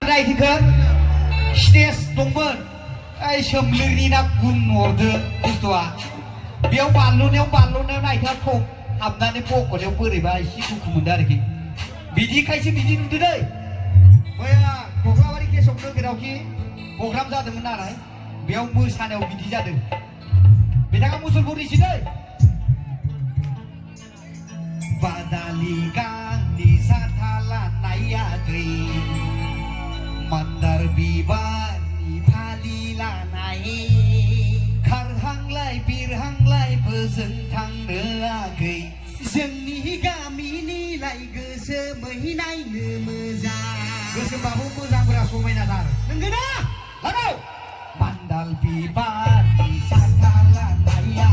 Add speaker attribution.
Speaker 1: रायथिंखो stage दंमोन सोमलिरनि ना गुन हरदो बुस्थुआ बेयाव बारल'नायाव नायथा थक हाबनानै पकेटआव बोरैबा एसे दुखु मोनदों आरोखि बिदिखायसो बिदि नुदो दै मैया कक्लाबारि केसब नोगोरावखि प्रग्राम जादोंमोन नालाय बेयाव मोसानायाव बिदि जादों बिथाङा मुसलपुरनिसो दै बादालि गांनि साथा लानायाखै मान्दार बिबारनि फालि लानाय खारहांलाय बिरहांलाय बोजों थांनोआखै जोंनि गामिनिलाय गोसोमै नायनो मोजां गोसोबाबो मोजांफोरा समायनाथार नंगौना लागाव मान्दार बिबारनि साथा लानाया